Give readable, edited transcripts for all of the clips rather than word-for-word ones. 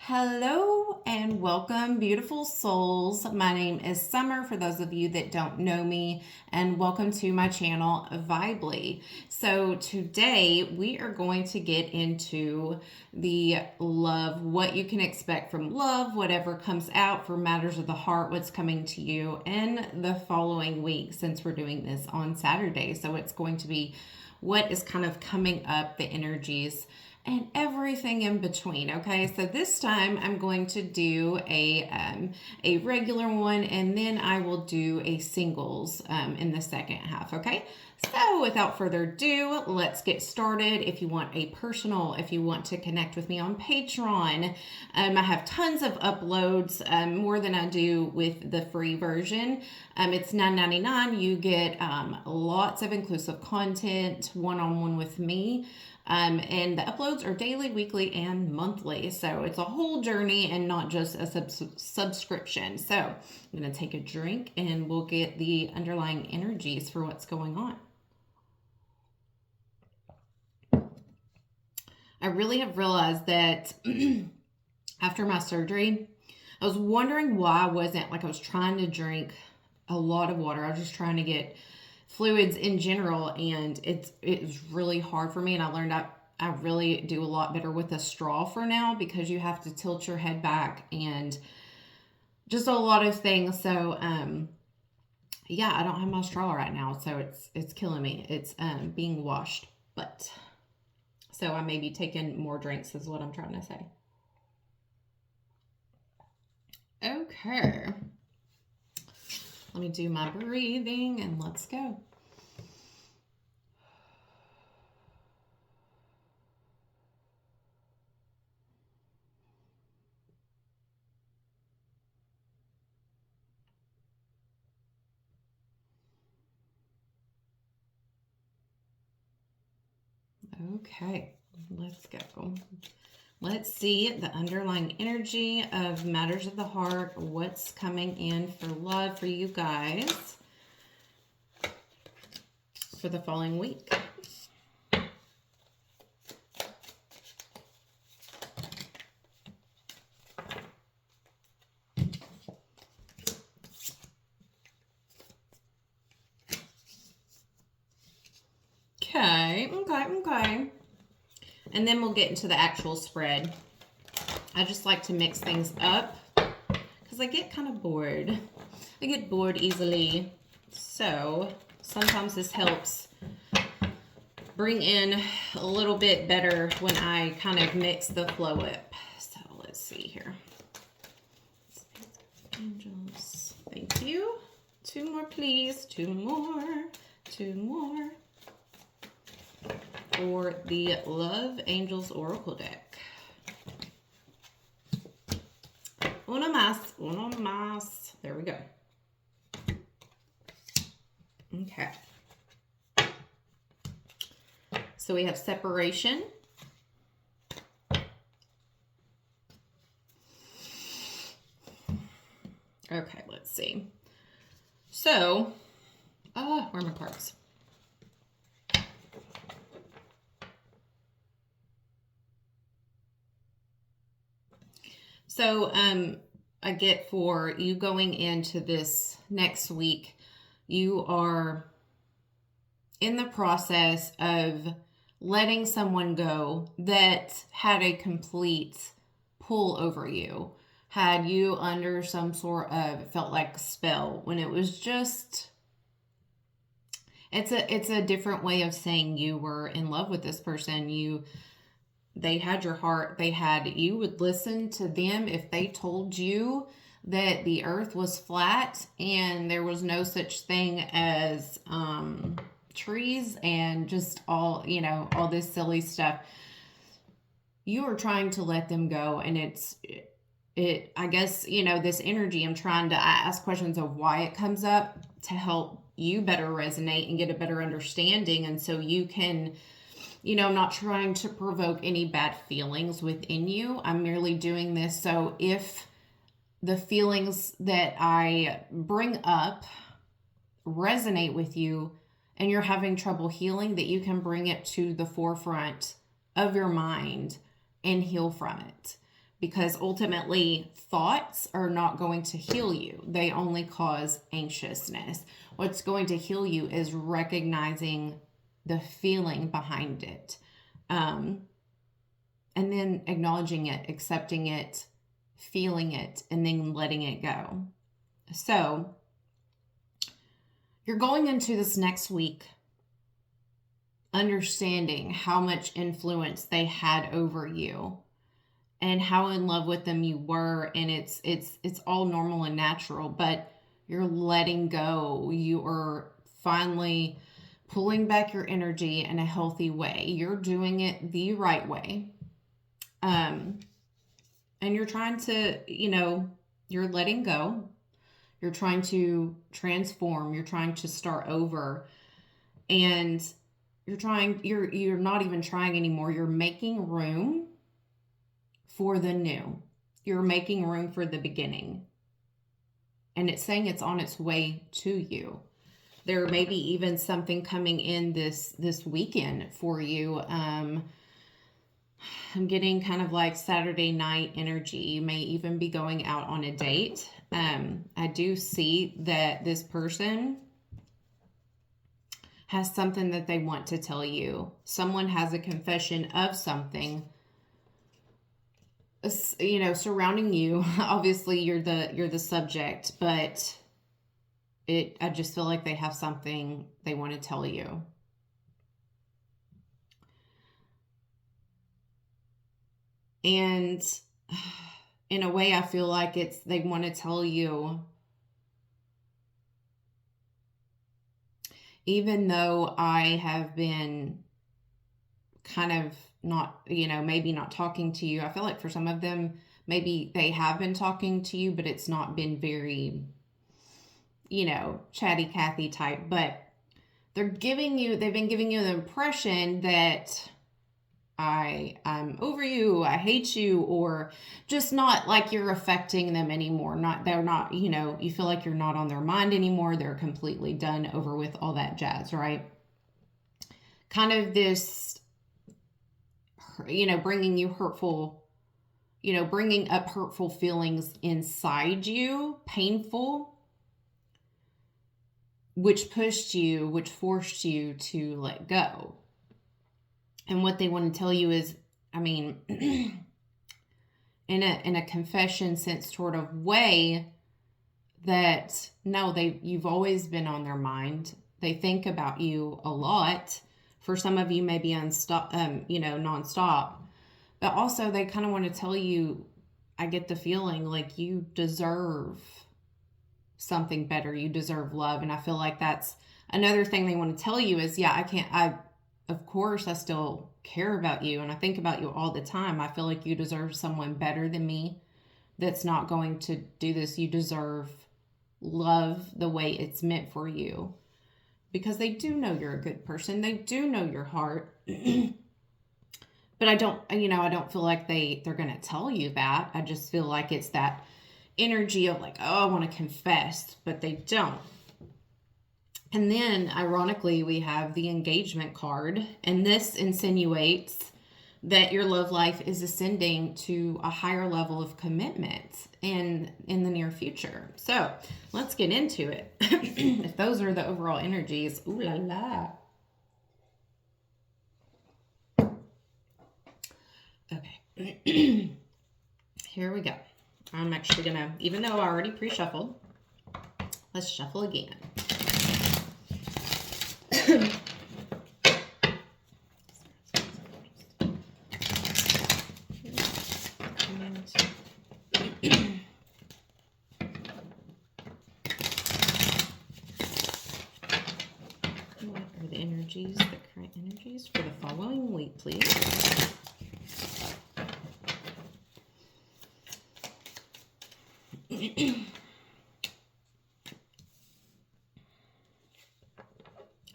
Hello and welcome, beautiful souls. My name is Summer, for those of you that don't know me, and welcome to my channel, Vibely. So today we are going to get into the love, what you can expect from love, whatever comes out for matters of the heart, what's coming to you in the following week, since we're doing this on Saturday. So it's going to be what is kind of coming up, the energies, and everything in between. Okay, so this time I'm going to do a regular one, and then I will do a singles in the second half. Okay, so without further ado, let's get started. If you want if you want to connect with me on Patreon, I have tons of uploads, more than I do with the free version. It's $9.99. You get lots of inclusive content, one-on-one with me. And the uploads are daily, weekly, and monthly. So it's a whole journey and not just a subscription. So I'm going to take a drink and we'll get the underlying energies for what's going on. I really have realized that after my surgery, I was wondering why I was trying to drink a lot of water. I was just trying to get fluids in general, and it was really hard for me, and I learned I really do a lot better with a straw for now, because you have to tilt your head back and just a lot of things. So yeah, I don't have my straw right now, so it's killing me. It's being washed, but so I may be taking more drinks is what I'm trying to say. Okay, let me do my breathing and let's go. Okay, let's go. Let's see the underlying energy of matters of the heart. What's coming in for love for you guys for the following week. Okay. And then we'll get into the actual spread. I just like to mix things up because I get kind of bored. I get bored easily. So sometimes this helps bring in a little bit better when I kind of mix the flow up. So let's see here. Angels, thank you. Two more, please. Two more. For the Love Angels Oracle deck. Uno más. There we go. Okay. So we have separation. Okay, let's see. So, where are my cards? So, I get for you going into this next week, you are in the process of letting someone go that had a complete pull over you, had you under some sort of, it felt like a spell, when it was just, it's a different way of saying you were in love with this person. They had your heart. You would listen to them if they told you that the earth was flat and there was no such thing as trees and just all this silly stuff. You are trying to let them go, and I guess, this energy, I ask questions of why it comes up to help you better resonate and get a better understanding. And so you can, I'm not trying to provoke any bad feelings within you. I'm merely doing this so if the feelings that I bring up resonate with you and you're having trouble healing, that you can bring it to the forefront of your mind and heal from it. because ultimately thoughts are not going to heal you. They only cause anxiousness. What's going to heal you is recognizing the feeling behind it. And then acknowledging it, accepting it, feeling it, and then letting it go. So you're going into this next week understanding how much influence they had over you and how in love with them you were, and it's all normal and natural, but you're letting go. You are finally pulling back your energy in a healthy way. You're doing it the right way. And you're trying to, you're letting go. You're trying to transform. You're trying to start over. And you're not even trying anymore. You're making room for the new. You're making room for the beginning. And it's saying it's on its way to you. There may be even something coming in this weekend for you. I'm getting kind of like Saturday night energy. You may even be going out on a date. I do see that this person has something that they want to tell you. Someone has a confession of something, surrounding you. Obviously you're the subject, but I just feel like they have something they want to tell you. And in a way, I feel like they want to tell you, even though I have been kind of not, maybe not talking to you. I feel like for some of them, maybe they have been talking to you, but it's not been very, chatty Cathy type, but they've been giving you the impression that I'm over you, I hate you, or just not like you're affecting them anymore. They're not, you feel like you're not on their mind anymore. They're completely done over with, all that jazz, right? Kind of this, bringing you hurtful, bringing up hurtful feelings inside you, painful, which forced you to let go. And what they want to tell you is, in a confession sense sort of way, that no, you've always been on their mind. They think about you a lot. For some of you, maybe nonstop. But also they kind of want to tell you, I get the feeling like you deserve something better. You deserve love. And I feel like that's another thing they want to tell you is, of course, I still care about you and I think about you all the time. I feel like you deserve someone better than me that's not going to do this. You deserve love the way it's meant for you, because they do know you're a good person. They do know your heart. But I don't feel like they're going to tell you that. I just feel like it's that energy of like, oh, I want to confess, but they don't. And then, ironically, we have the engagement card, and this insinuates that your love life is ascending to a higher level of commitment in the near future. So let's get into it. If those are the overall energies, ooh la la. Okay. Here we go. I'm actually gonna, even though I already pre-shuffled, let's shuffle again. What are the energies, the current energies for the following week, please?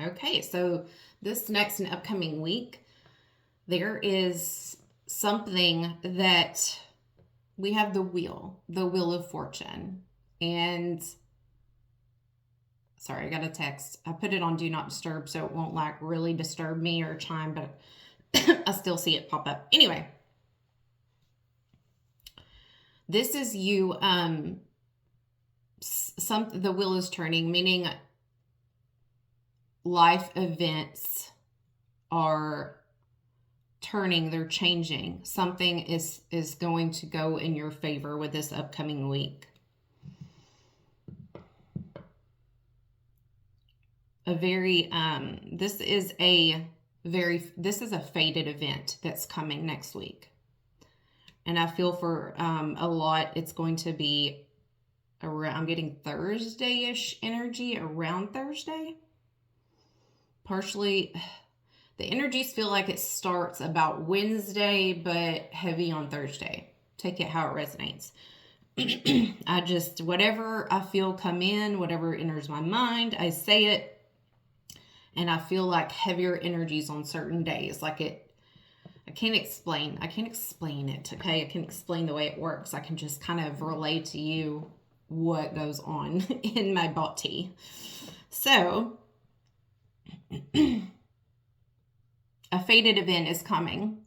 Okay, so this next and upcoming week, there is something that we have the wheel of fortune. And sorry, I got a text. I put it on do not disturb so it won't like really disturb me or chime, but I still see it pop up. Anyway, This is you, the wheel is turning, meaning life events are turning, they're changing. Something is going to go in your favor with this upcoming week. This is a fated event that's coming next week. And I feel for a lot, it's going to be around, I'm getting Thursday-ish energy, around Thursday. Partially, the energies feel like it starts about Wednesday, but heavy on Thursday. Take it how it resonates. Whatever I feel come in, whatever enters my mind, I say it. And I feel like heavier energies on certain days. I can't explain it, okay? I can't explain the way it works. I can just kind of relay to you what goes on in my body. So, a fated event is coming.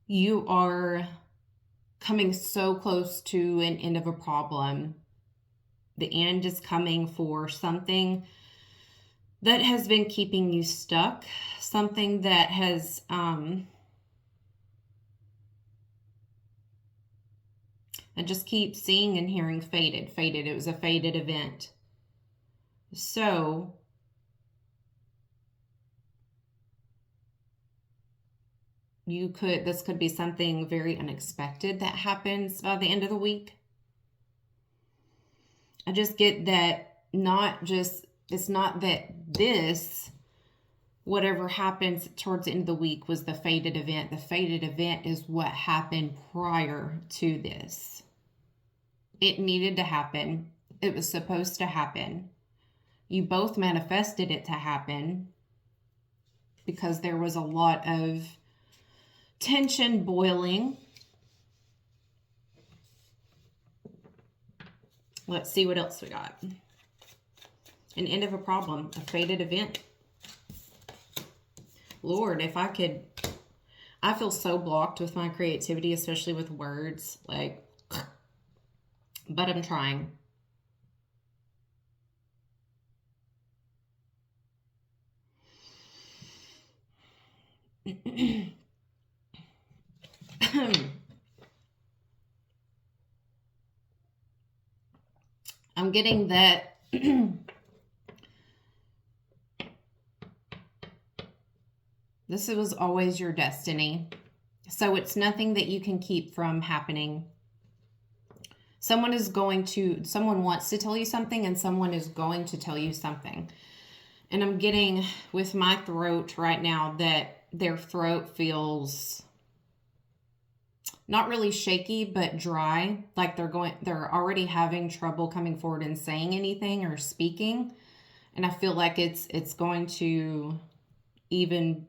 You are coming so close to an end of a problem. The end is coming for something that has been keeping you stuck, something that has I just keep seeing and hearing fated. It was a fated event. So this could be something very unexpected that happens by the end of the week. I just get that it's not that whatever happens towards the end of the week was the fated event. The fated event is what happened prior to this. It needed to happen. It was supposed to happen. You both manifested it to happen because there was a lot of tension boiling. Let's see what else we got. An end of a problem, a fated event. Lord, if I could, I feel so blocked with my creativity, especially with words, but I'm trying. I'm getting that this was always your destiny. So it's nothing that you can keep from happening. Someone wants to tell you something, and someone is going to tell you something. And I'm getting with my throat right now that their throat feels not really shaky, but dry. Like they're already having trouble coming forward and saying anything or speaking. And I feel like it's going to even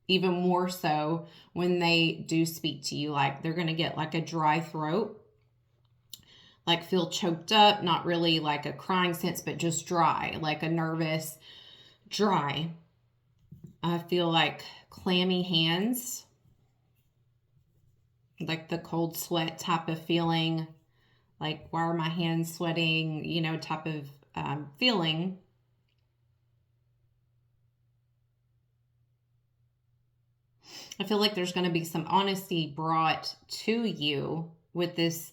more so when they do speak to you. Like they're going to get like a dry throat, like feel choked up, not really like a crying sense, but just dry, like a nervous dry. I feel like clammy hands, like the cold sweat type of feeling, like why are my hands sweating, type of feeling. I feel like there's going to be some honesty brought to you with this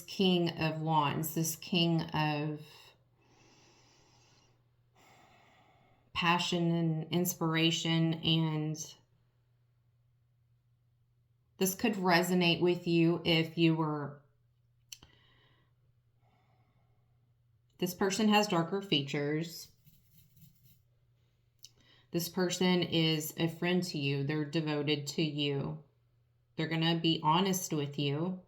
King of Wands, this King of passion and inspiration, and this could resonate with you if you were... This person has darker features. This person is a friend to you. They're devoted to you. They're going to be honest with you.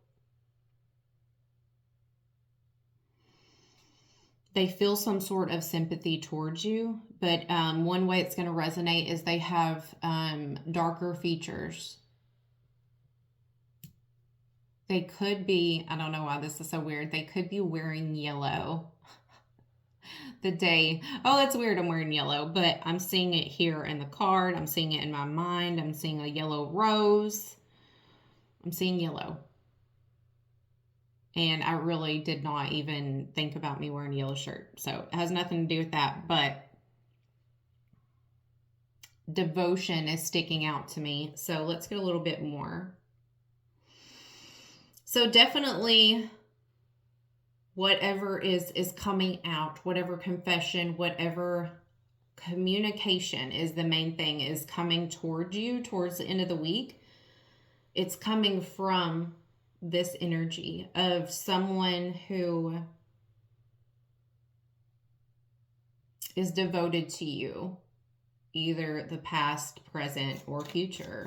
They feel some sort of sympathy towards you, but one way it's going to resonate is they have darker features. They could be, I don't know why this is so weird, they could be wearing yellow. That's weird, I'm wearing yellow, but I'm seeing it here in the card. I'm seeing it in my mind. I'm seeing a yellow rose. I'm seeing yellow. And I really did not even think about me wearing a yellow shirt. So it has nothing to do with that. But devotion is sticking out to me. So let's get a little bit more. So definitely whatever is coming out, whatever confession, whatever communication is the main thing, is coming towards you towards the end of the week. It's coming from this energy of someone who is devoted to you, either the past, present, or future.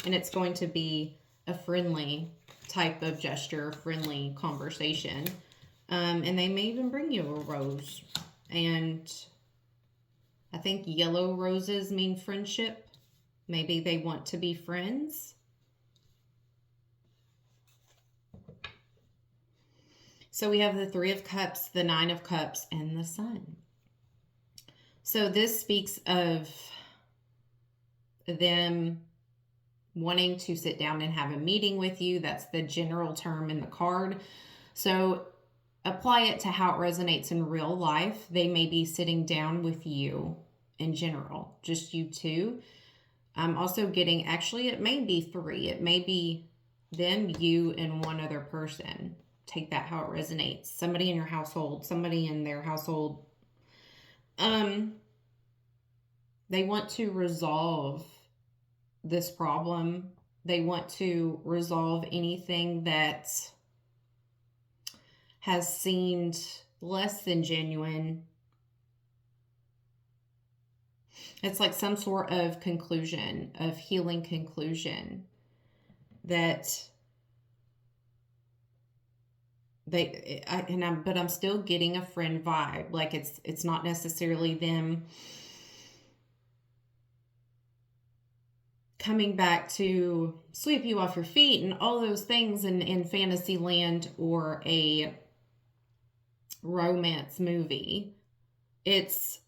And it's going to be a friendly type of gesture, friendly conversation. And they may even bring you a rose. And I think yellow roses mean friendship. Maybe they want to be friends. So we have the Three of Cups, the Nine of Cups, and the Sun. So this speaks of them wanting to sit down and have a meeting with you. That's the general term in the card. So apply it to how it resonates in real life. They may be sitting down with you in general, just you two. I'm also getting, actually, it may be three. It may be them, you, and one other person. Take that how it resonates. Somebody in your household, somebody in their household. They want to resolve this problem. They want to resolve anything that has seemed less than genuine. It's like some sort of conclusion, of healing conclusion, that but I'm still getting a friend vibe. Like it's not necessarily them coming back to sweep you off your feet and all those things in fantasy land or a romance movie. It's,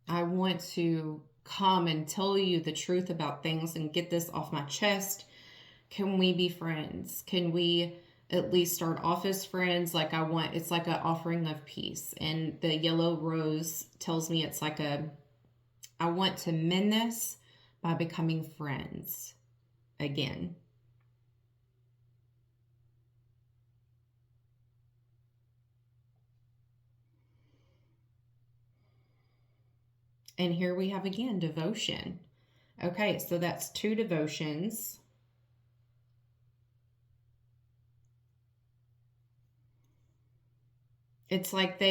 I want to come and tell you the truth about things and get this off my chest. Can we be friends? Can we at least start off as friends? Like it's like an offering of peace. And the yellow rose tells me it's like I want to mend this by becoming friends again. And here we have again, devotion. Okay, so that's two devotions. It's like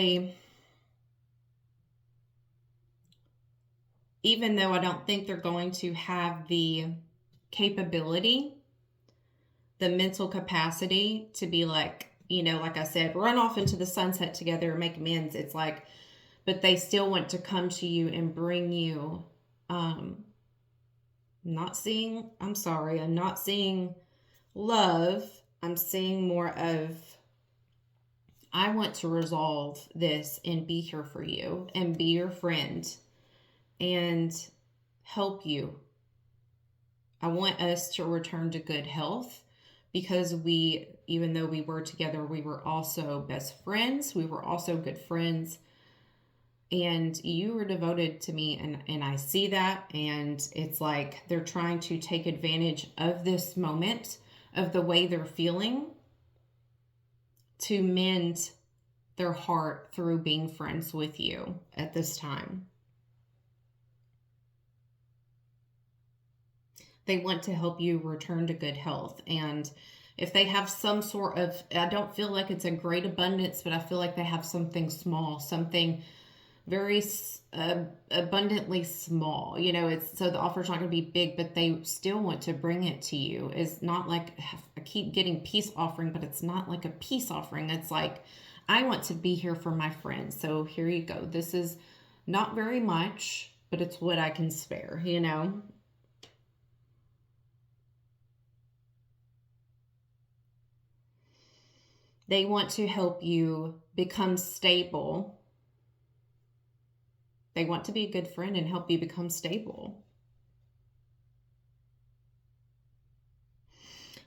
even though I don't think they're going to have the capability, the mental capacity to be like, like I said, run off into the sunset together and make amends. It's like, but they still want to come to you and bring you, I'm not seeing love. I'm seeing more of, I want to resolve this and be here for you and be your friend and help you. I want us to return to good health because even though we were together, we were also best friends. We were also good friends. And you were devoted to me, and I see that. And it's like they're trying to take advantage of this moment, of the way they're feeling, to mend their heart through being friends with you at this time. They want to help you return to good health. And if they have some sort of, I don't feel like it's a great abundance, but I feel like they have something small, something very abundantly small. It's so the offer's not going to be big, but they still want to bring it to you. It's not like I keep getting peace offering, but it's not like a peace offering. It's like, I want to be here for my friends. So here you go. This is not very much, but it's what I can spare, They want to help you become stable. They want to be a good friend and help you become stable.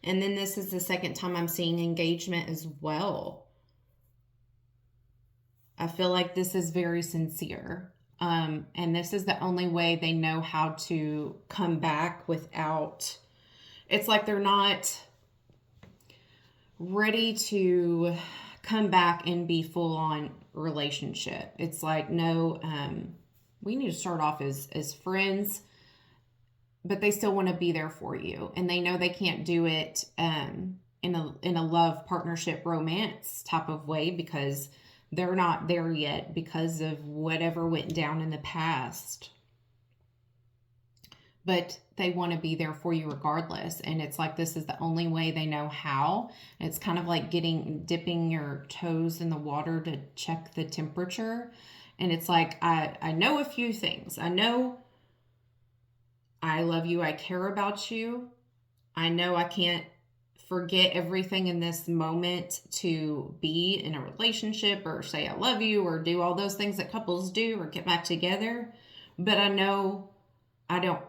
And then this is the second time I'm seeing engagement as well. I feel like this is very sincere. And this is the only way they know how to come back without, it's like they're not ready to come back and be full on relationship. It's like, no, we need to start off as friends, but they still want to be there for you. And they know they can't do it in a love, partnership, romance type of way because they're not there yet because of whatever went down in the past. But they want to be there for you regardless. And it's like, this is the only way they know how. And it's kind of like dipping your toes in the water to check the temperature. And it's like, I know a few things. I know I love you. I care about you. I know I can't forget everything in this moment to be in a relationship or say I love you or do all those things that couples do or get back together. But I know I don't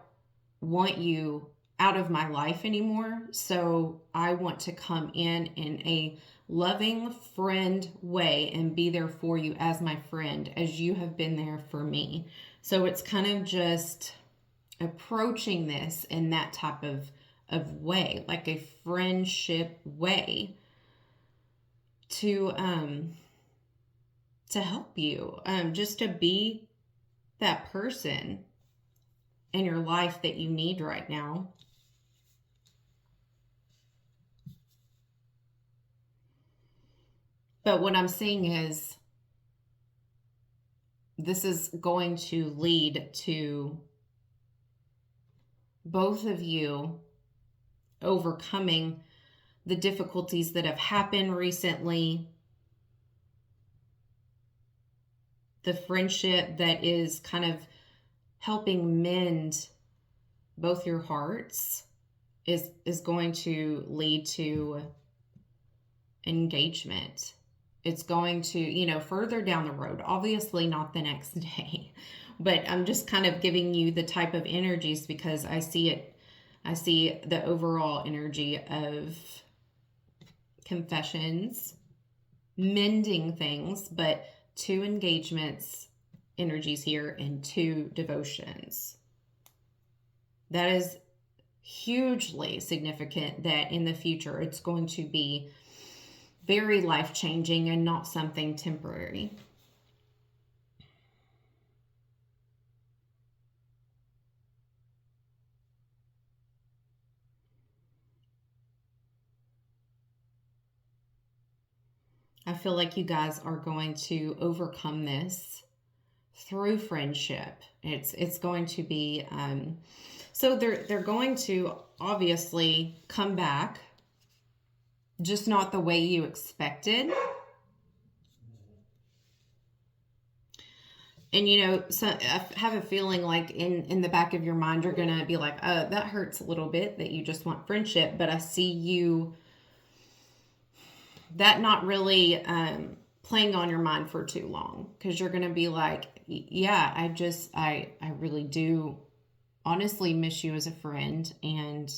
want you out of my life anymore. So I want to come in a loving friend way and be there for you as my friend, as you have been there for me. So it's kind of just approaching this in that type of way, like a friendship way to help you, just to be that person in your life that you need right now. But what I'm seeing is this is going to lead to both of you overcoming the difficulties that have happened recently, the friendship that is kind of helping mend both your hearts is going to lead to engagement. It's going to, further down the road, obviously not the next day, but I'm just kind of giving you the type of energies because I see the overall energy of confessions, mending things, but 2 engagements energies here and 2 devotions. That is hugely significant that in the future it's going to be very life-changing and not something temporary. I feel like you guys are going to overcome this through friendship. It's going to be so they're going to obviously come back, just not the way you expected. And so I have a feeling like in the back of your mind you're gonna be like, oh, that hurts a little bit that you just want friendship. But I see you that not really playing on your mind for too long, because you're gonna be like, yeah, I really do honestly miss you as a friend, and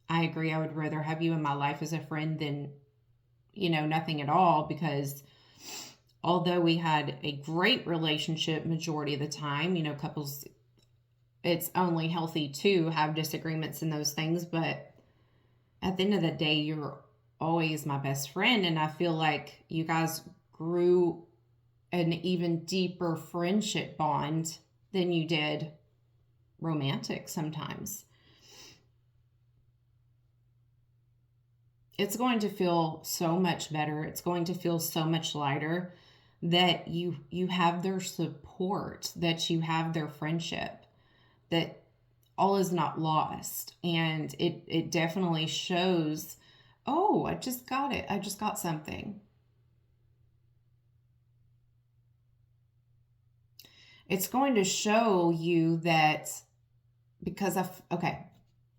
I agree I would rather have you in my life as a friend than nothing at all, because although we had a great relationship majority of the time, couples, it's only healthy to have disagreements and those things, but at the end of the day, you're always my best friend, and I feel like you guys grew an even deeper friendship bond than you did romantic sometimes. It's going to feel so much better. It's going to feel so much lighter that you have their support, that you have their friendship, that all is not lost. And it definitely shows, oh, I just got it. I just got something. It's going to show you that because okay,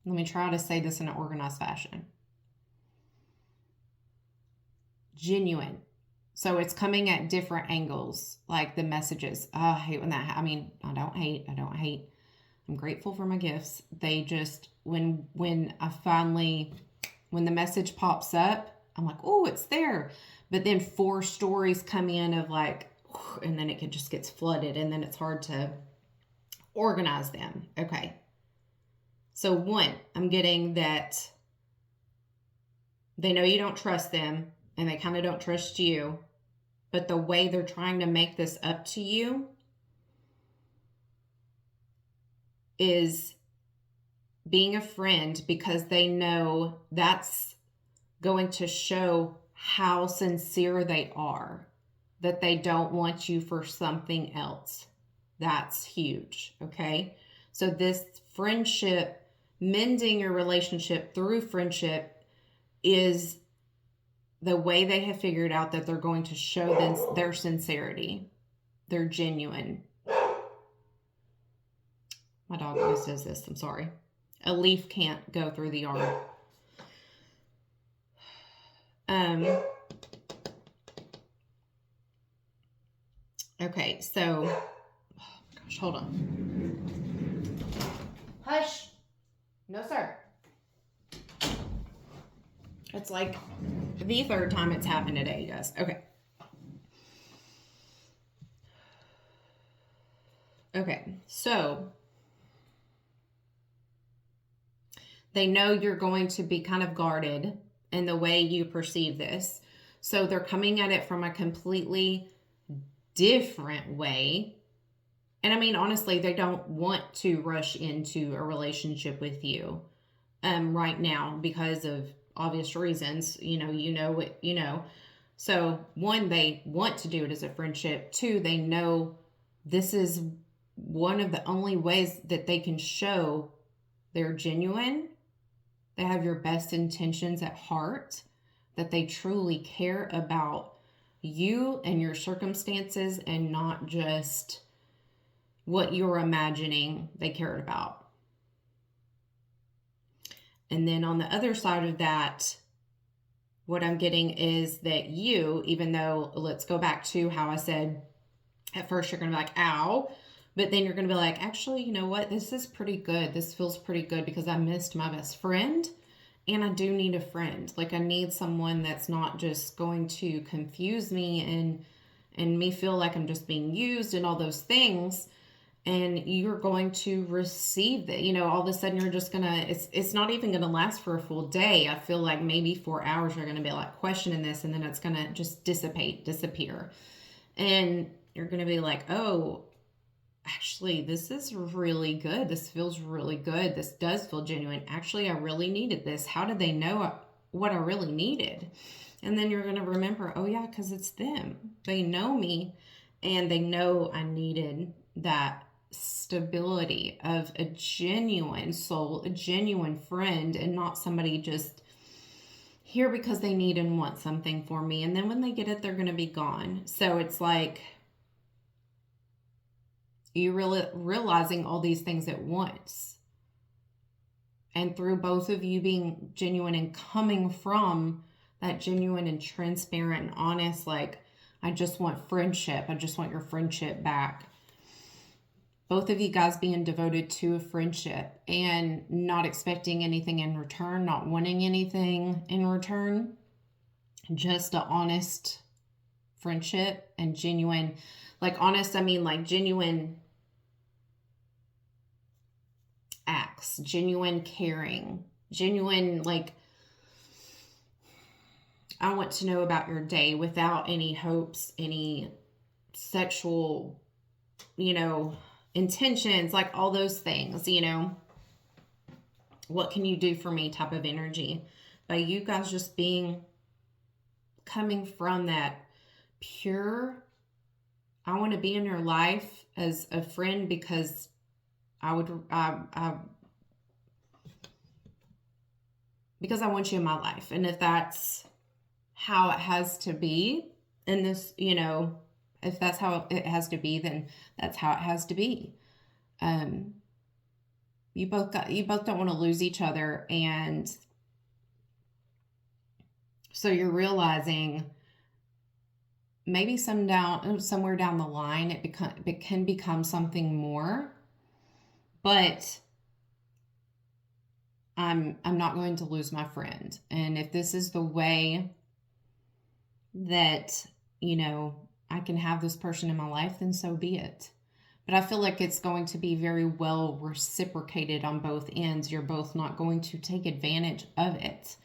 let me try to say this in an organized fashion. Genuine. So it's coming at different angles, like the messages. Oh, I hate when that, I don't hate. I'm grateful for my gifts. They just, when I finally when the message pops up, I'm like, oh, it's there. But then 4 stories come in of like, and then it just gets flooded, and then it's hard to organize them. Okay. So 1, I'm getting that they know you don't trust them, and they kind of don't trust you, but the way they're trying to make this up to you is being a friend, because they know that's going to show how sincere they are, that they don't want you for something else. That's huge. Okay. So this friendship, mending your relationship through friendship, is the way they have figured out that they're going to show their sincerity. They're genuine. My dog always does this. I'm sorry. A leaf can't go through the yard. Okay, so, oh gosh, hold on. Hush. No, sir. It's like the 3rd time it's happened today, you guys. Okay. Okay, so they know you're going to be kind of guarded in the way you perceive this. So they're coming at it from a completely different way. And I mean, honestly, they don't want to rush into a relationship with you right now because of obvious reasons. You know what, So 1, they want to do it as a friendship. 2, they know this is one of the only ways that they can show they're genuine. They have your best intentions at heart, that they truly care about you and your circumstances, and not just what you're imagining they cared about. And then on the other side of that, what I'm getting is that you, even though, let's go back to how I said at first you're going to be like, ow, but then you're going to be like, actually, you know what? This is pretty good. This feels pretty good because I missed my best friend, and I do need a friend. Like, I need someone that's not just going to confuse me and me feel like I'm just being used and all those things. And you're going to receive that. All of a sudden you're just gonna, it's not even gonna last for a full day. I feel like maybe 4 hours you're gonna be like questioning this, and then it's gonna just disappear. And you're gonna be like, oh, actually, this is really good. This feels really good. This does feel genuine. Actually, I really needed this. How did they know what I really needed? And then you're gonna remember, oh yeah, because it's them. They know me, and they know I needed that stability of a genuine soul, a genuine friend, and not somebody just here because they need and want something for me. And then when they get it, they're going to be gone. So it's like you really realizing all these things at once. And through both of you being genuine and coming from that genuine and transparent and honest, like, I just want friendship. I just want your friendship back. Both of you guys being devoted to a friendship and not expecting anything in return, not wanting anything in return. Just an honest friendship and genuine, like honest, I mean like genuine acts, genuine caring, genuine, like, I want to know about your day without any hopes, any sexual, intentions, like all those things, what can you do for me type of energy. By you guys just coming from that pure, I want to be in your life as a friend because because I want you in my life. And if that's how it has to be in this, if that's how it has to be, then that's how it has to be. You both don't want to lose each other. And so you're realizing maybe somewhere down the line, it can become something more, but I'm not going to lose my friend. And if this is the way that, I can have this person in my life, then so be it. But I feel like it's going to be very well reciprocated on both ends. You're both not going to take advantage of it.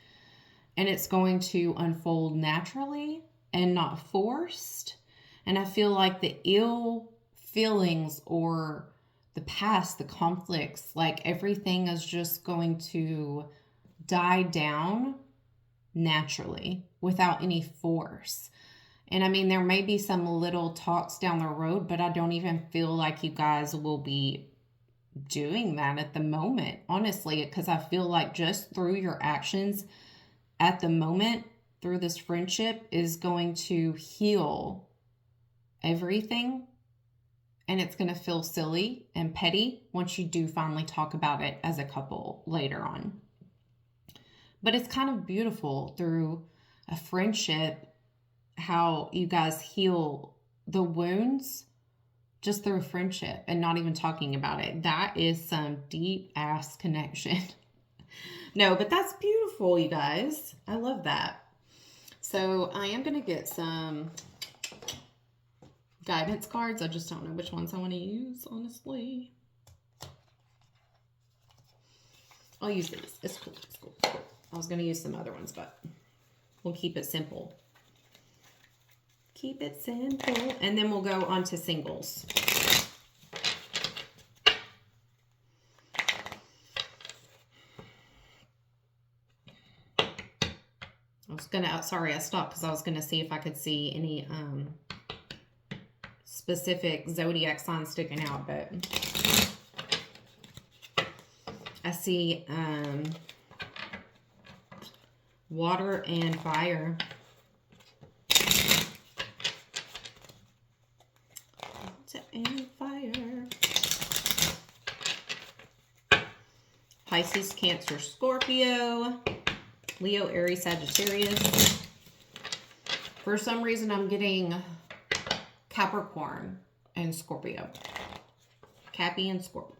And it's going to unfold naturally and not forced. And I feel like the ill feelings or the past, the conflicts, like everything is just going to die down naturally without any force. And I mean, there may be some little talks down the road, but I don't even feel like you guys will be doing that at the moment, honestly, because I feel like just through your actions at the moment, through this friendship, is going to heal everything. And it's going to feel silly and petty once you do finally talk about it as a couple later on. But it's kind of beautiful through a friendship how you guys heal the wounds just through friendship and not even talking about it. That is some deep ass connection. No, but that's beautiful, you guys. I love that. So I am going to get some guidance cards. I just don't know which ones I want to use, honestly. I'll use these. It's cool. It's cool. I was going to use some other ones, but we'll keep it simple. Keep it simple. And then we'll go on to singles. I stopped because I was going to see if I could see any specific zodiac signs sticking out, but I see water and fire. Water and fire. Pisces, Cancer, Scorpio, Leo, Aries, Sagittarius. For some reason, I'm getting Capricorn and Scorpio. Cappy and Scorpio.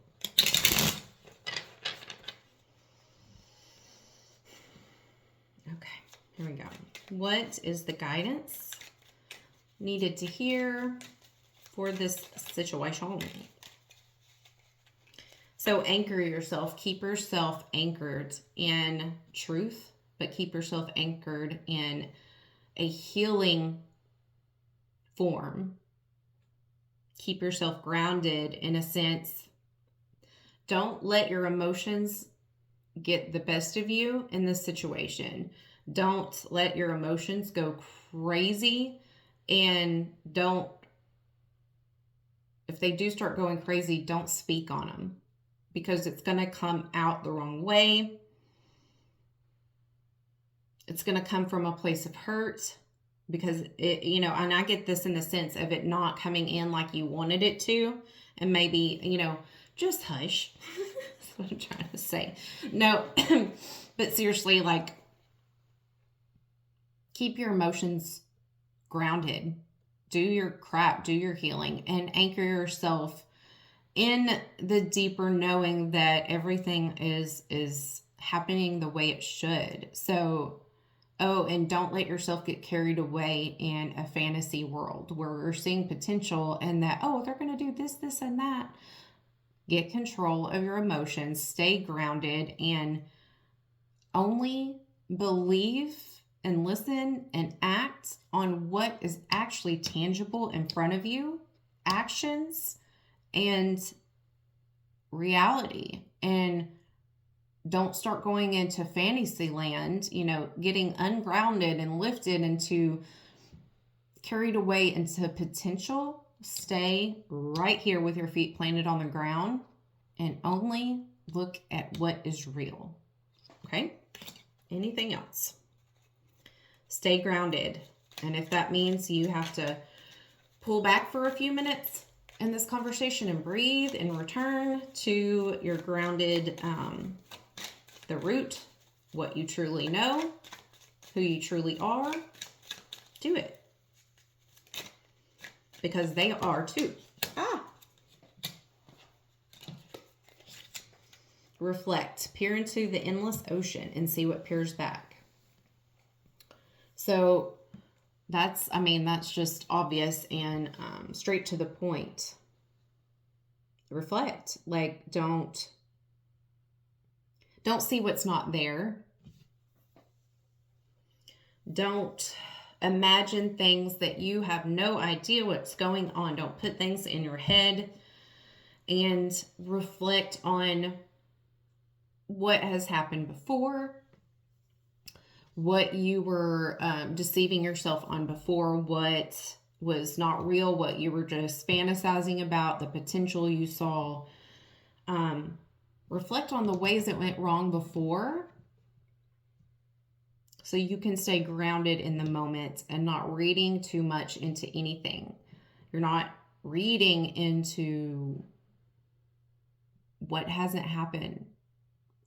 Okay, here we go. What is the guidance needed to hear for this situation? So anchor yourself. Keep yourself anchored in truth, but keep yourself anchored in a healing form. Keep yourself grounded in a sense. Don't let your emotions get the best of you in this situation. Don't let your emotions go crazy, and if they do start going crazy, don't speak on them because it's going to come out the wrong way. It's going to come from a place of hurt because it, and I get this in the sense of it not coming in like you wanted it to, and maybe, just hush. That's what I'm trying to say. No, but seriously, like, keep your emotions grounded. Do your crap, do your healing, and anchor yourself in the deeper knowing that everything is happening the way it should. So, and don't let yourself get carried away in a fantasy world where we're seeing potential and that, they're going to do this, this, and that. Get control of your emotions, stay grounded, and only believe and listen and act on what is actually tangible in front of you, actions and reality. And don't start going into fantasy land, getting ungrounded and lifted into, carried away into potential. Stay right here with your feet planted on the ground and only look at what is real. Okay? Anything else? Stay grounded. And if that means you have to pull back for a few minutes in this conversation and breathe and return to your grounded, the root, what you truly know, who you truly are, do it. Because they are too. Reflect. Peer into the endless ocean and see what peers back. So that's just obvious and straight to the point. Reflect. Like, don't see what's not there. Don't imagine things that you have no idea what's going on. Don't put things in your head, and reflect on what has happened before, what you were deceiving yourself on before, what was not real, what you were just fantasizing about, the potential you saw. Reflect on the ways it went wrong before, so you can stay grounded in the moment and not reading too much into anything. You're not reading into what hasn't happened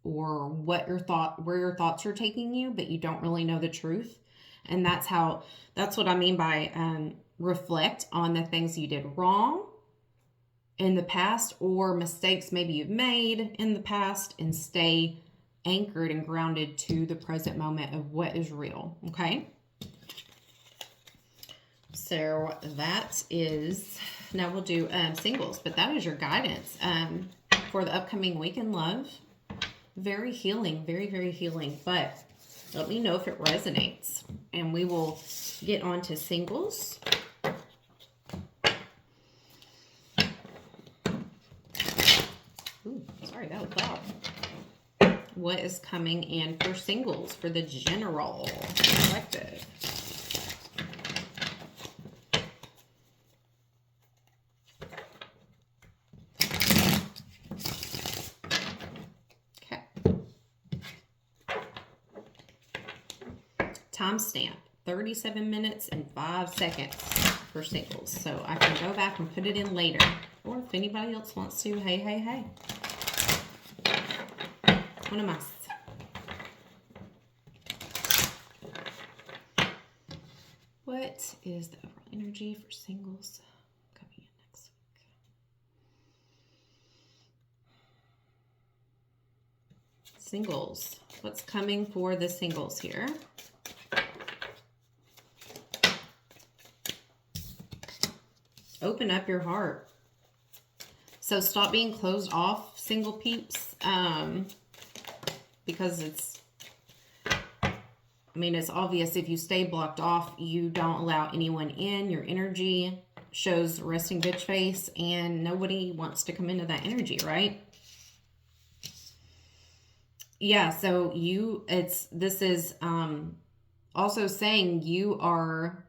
or where your thoughts are taking you, but you don't really know the truth. And that's what I mean by reflect on the things you did wrong in the past, or mistakes maybe you've made in the past, and stay anchored and grounded to the present moment of what is real. Okay. So that is, now we'll do singles, but that is your guidance for the upcoming week in love. Very healing, very, very healing. But let me know if it resonates, and we will get on to singles. Ooh, sorry, that was loud. What is coming in for singles for the general collective? Okay. Timestamp, 37 minutes and 5 seconds for singles. So I can go back and put it in later. Or if anybody else wants to, hey, hey, hey. One of my... What is the overall energy for singles coming in next week? Singles. What's coming for the singles here? Open up your heart. So stop being closed off, single peeps. Because it's obvious if you stay blocked off, you don't allow anyone in. Your energy shows resting bitch face, and nobody wants to come into that energy, right? Yeah, so this is also saying you are,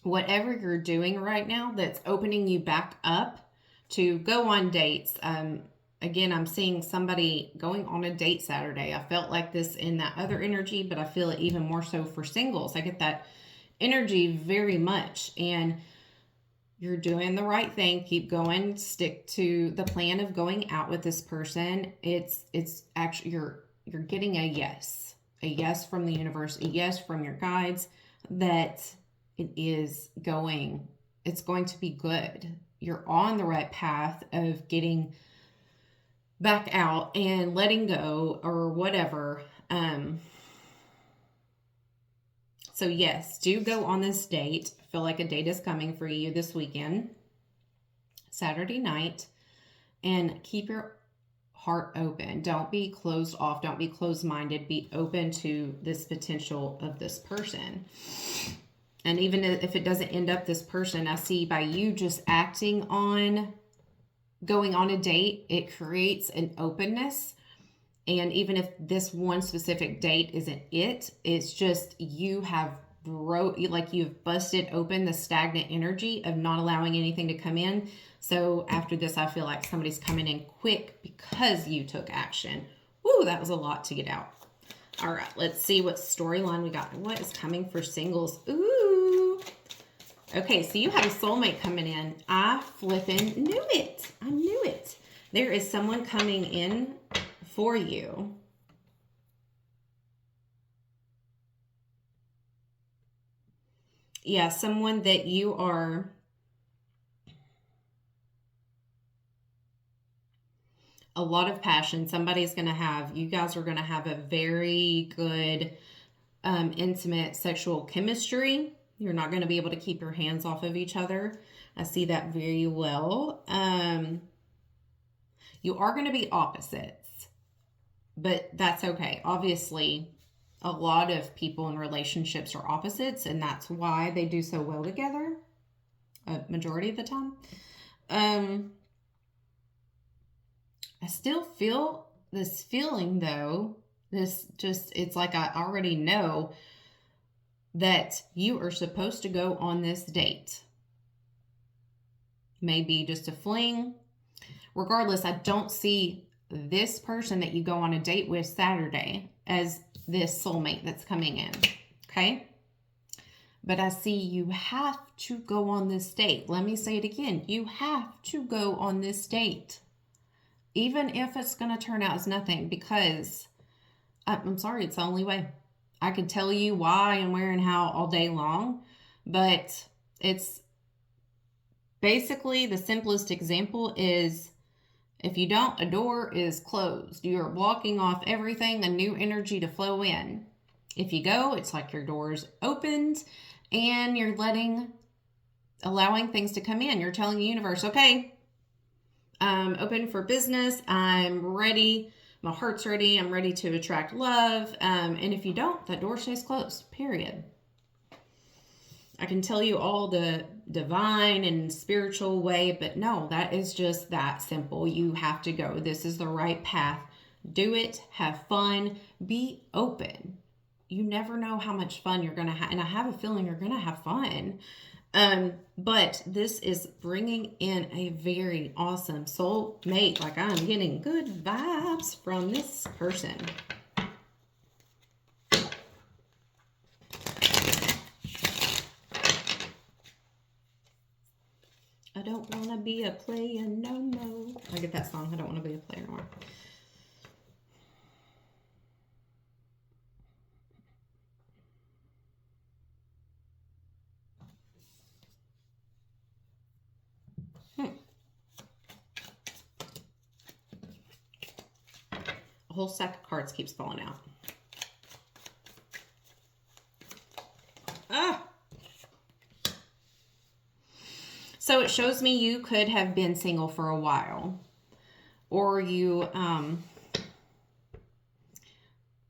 whatever you're doing right now that's opening you back up to go on dates. Again, I'm seeing somebody going on a date Saturday. I felt like this in that other energy, but I feel it even more so for singles. I get that energy very much. And you're doing the right thing. Keep going. Stick to the plan of going out with this person. It's actually, you're getting a yes from the universe, a yes from your guides, that it's going to be good. You're on the right path of getting back out and letting go or whatever. So yes, do go on this date. I feel like a date is coming for you this weekend, Saturday night, and keep your heart open. Don't be closed off. Don't be closed-minded. Be open to this potential of this person. And even if it doesn't end up this person, I see by you just acting on going on a date, it creates an openness. And even if this one specific date isn't it, it's just you have you've busted open the stagnant energy of not allowing anything to come in. So after this, I feel like somebody's coming in quick because you took action. Woo, that was a lot to get out. All right, let's see what storyline we got. What is coming for singles? Ooh. Okay, so you have a soulmate coming in. I flippin' knew it. I knew it. There is someone coming in for you. Yeah, someone that you are a lot of passion. You guys are going to have a very good, intimate sexual chemistry. You're not going to be able to keep your hands off of each other. I see that very well. You are going to be opposites, but that's okay. Obviously, a lot of people in relationships are opposites, and that's why they do so well together, a majority of the time. I still feel this feeling, though. It's like I already know that you are supposed to go on this date. Maybe just a fling. Regardless, I don't see this person that you go on a date with Saturday as this soulmate that's coming in. Okay? But I see you have to go on this date. Let me say it again. You have to go on this date. Even if it's going to turn out as nothing, because I'm sorry, it's the only way. I could tell you why and where and how all day long, but it's basically the simplest example is if you don't, a door is closed. You're blocking off everything, a new energy to flow in. If you go, it's like your door's opened and you're allowing things to come in. You're telling the universe, okay, I'm open for business. I'm ready. My heart's ready. I'm ready to attract love. And if you don't, that door stays closed, period. I can tell you all the divine and spiritual way, but no, that is just that simple. You have to go. This is the right path. Do it. Have fun. Be open. You never know how much fun you're going to have. And I have a feeling you're going to have fun. But this is bringing in a very awesome soulmate. Like I'm getting good vibes from this person. I don't want to be a player no more. I get that song. I don't want to be a player no more. A whole stack of cards keeps falling out. So it shows me you could have been single for a while, or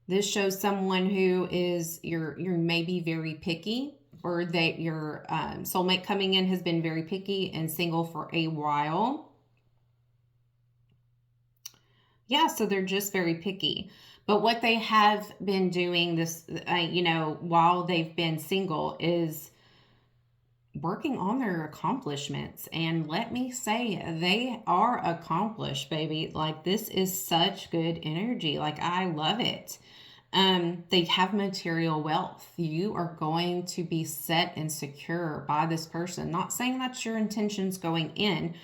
this shows someone who is you're maybe very picky, or that your soulmate coming in has been very picky and single for a while. Yeah, so they're just very picky. But what they have been doing while they've been single is working on their accomplishments. And let me say, they are accomplished, baby. Like, this is such good energy. Like, I love it. They have material wealth. You are going to be set and secure by this person. Not saying that's your intentions going in,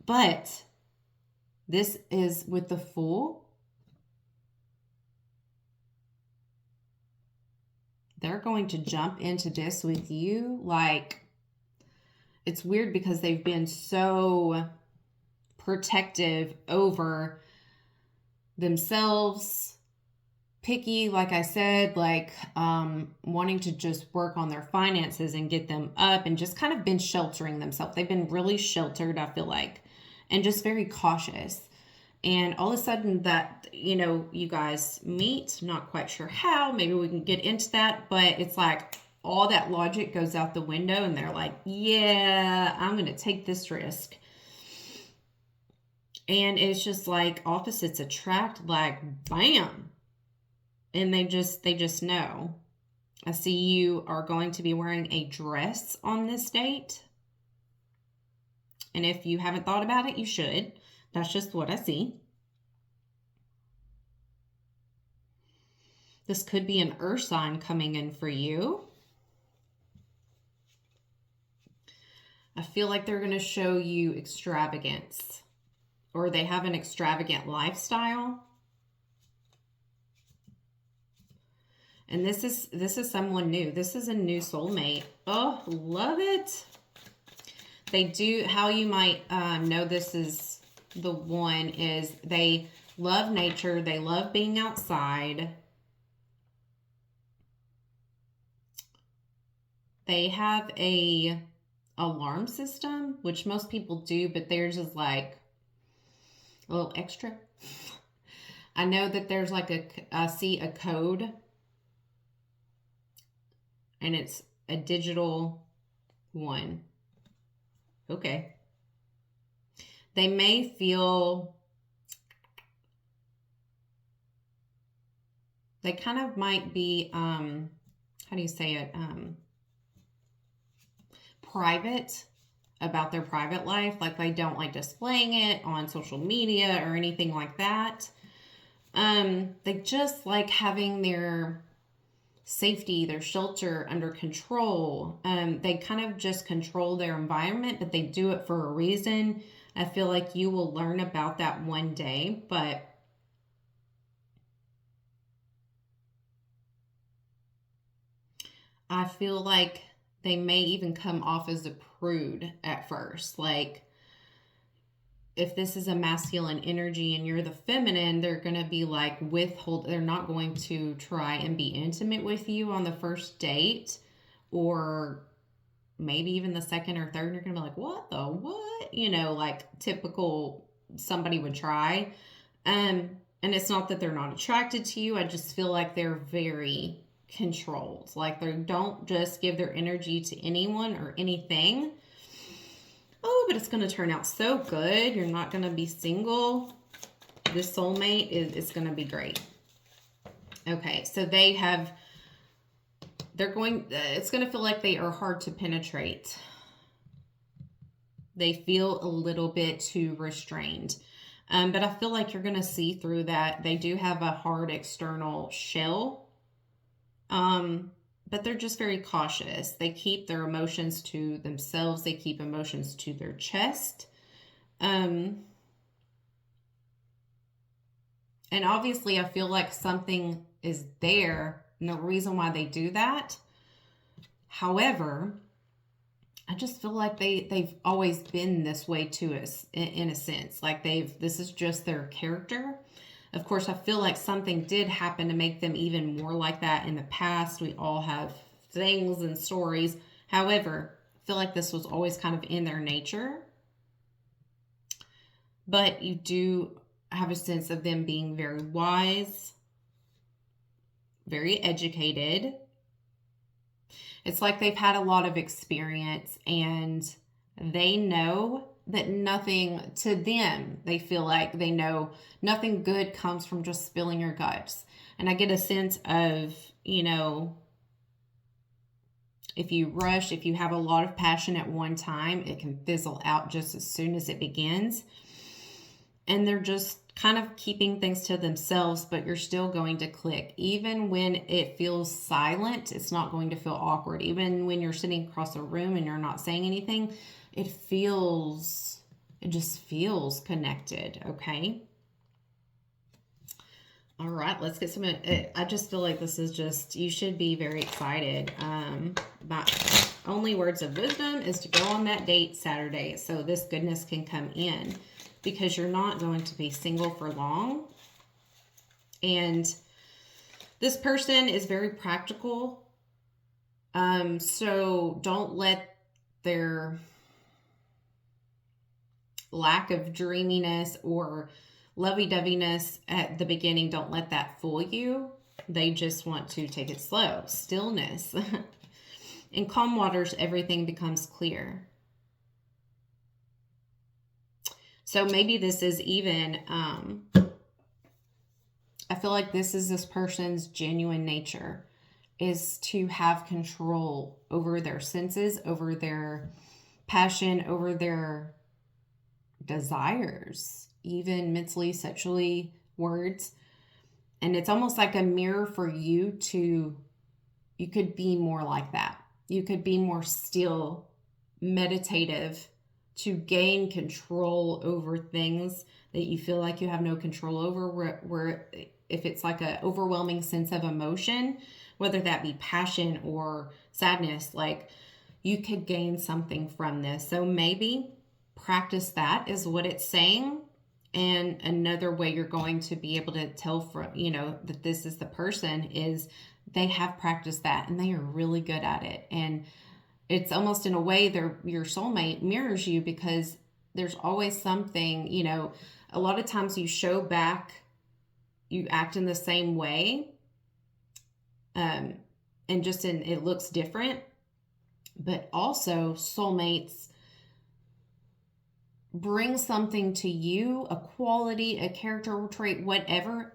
but this is with the Fool. They're going to jump into this with you. Like, it's weird because they've been so protective over themselves, picky, like I said, like wanting to just work on their finances and get them up, and just kind of been sheltering themselves. They've been really sheltered, I feel like, and just very cautious. And all of a sudden that, you guys meet, not quite sure how, maybe we can get into that, but it's like all that logic goes out the window and they're like, yeah, I'm going to take this risk. And it's just like opposites attract, like, bam. And they just know. I see you are going to be wearing a dress on this date. And if you haven't thought about it, you should. That's just what I see. This could be an earth sign coming in for you. I feel like they're going to show you extravagance, or they have an extravagant lifestyle. And this is someone new. This is a new soulmate. Oh, love it. They do, how you might know this is the one is they love nature. They love being outside. They have a alarm system, which most people do, but theirs is like a little extra. I know that there's like I see a code, and it's a digital one. Okay. They may feel, they kind of might be, how do you say it? Private about their private life. Like they don't like displaying it on social media or anything like that. They just like having their safety, their shelter under control. They kind of just control their environment, but they do it for a reason. I feel like you will learn about that one day, but I feel like they may even come off as a prude at first. Like if this is a masculine energy and you're the feminine, they're going to be like withhold. They're not going to try and be intimate with you on the first date, or maybe even the second or third. You're going to be like, what the what? You know, like typical somebody would try. And it's not that they're not attracted to you. I just feel like they're very controlled. Like they don't just give their energy to anyone or anything. Oh, but it's going to turn out so good. You're not going to be single. This soulmate is going to be great. Okay, so it's going to feel like they are hard to penetrate. They feel a little bit too restrained. But I feel like you're going to see through that. They do have a hard external shell. But they're just very cautious. They keep their emotions to themselves. They keep emotions to their chest. And obviously I feel like something is there and the reason why they do that. However, I just feel like they've always been this way to us in a sense. Like this is just their character. Of course, I feel like something did happen to make them even more like that in the past. We all have things and stories. However, I feel like this was always kind of in their nature. But you do have a sense of them being very wise, very educated. It's like they've had a lot of experience and they know that nothing to them, they feel like they know nothing good comes from just spilling your guts. And I get a sense of, you know, if you rush, if you have a lot of passion at one time, it can fizzle out just as soon as it begins. And they're just kind of keeping things to themselves, but you're still going to click. Even when it feels silent, it's not going to feel awkward. Even when you're sitting across a room and you're not saying anything, it just feels connected, okay? All right, let's get some, I just feel like this is just, you should be very excited. My only words of wisdom is to go on that date Saturday so this goodness can come in, because you're not going to be single for long. And this person is very practical. So don't let their lack of dreaminess or lovey-doveyness at the beginning, don't let that fool you. They just want to take it slow. Stillness. In calm waters, everything becomes clear. So maybe this is even, I feel like this is this person's genuine nature, is to have control over their senses, over their passion, over their desires, even mentally, sexually, words. And it's almost like a mirror for you to, you could be more like that. You could be more still, meditative, to gain control over things that you feel like you have no control over, where if it's like an overwhelming sense of emotion, whether that be passion or sadness, like you could gain something from this. So maybe practice that is what it's saying. And another way you're going to be able to tell from, that this is the person is they have practiced that and they are really good at it. And it's almost in a way your soulmate mirrors you, because there's always something, a lot of times you show back, you act in the same way. And it looks different, but also soulmates bring something to you, a quality, a character trait, whatever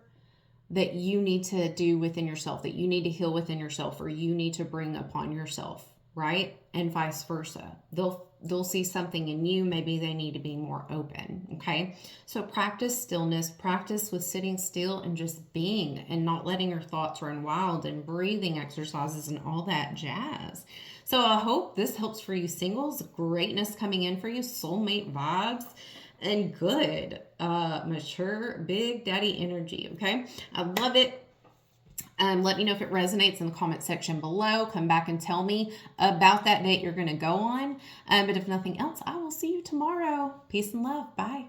that you need to do within yourself, that you need to heal within yourself, or you need to bring upon yourself, right? And vice versa. They'll see something in you. Maybe they need to be more open. Okay. So practice stillness, practice with sitting still and just being, and not letting your thoughts run wild, and breathing exercises and all that jazz. So I hope this helps for you singles. Greatness coming in for you, soulmate vibes, and good, mature, big daddy energy. Okay. I love it. Let me know if it resonates in the comment section below. Come back and tell me about that date you're going to go on. But if nothing else, I will see you tomorrow. Peace and love. Bye.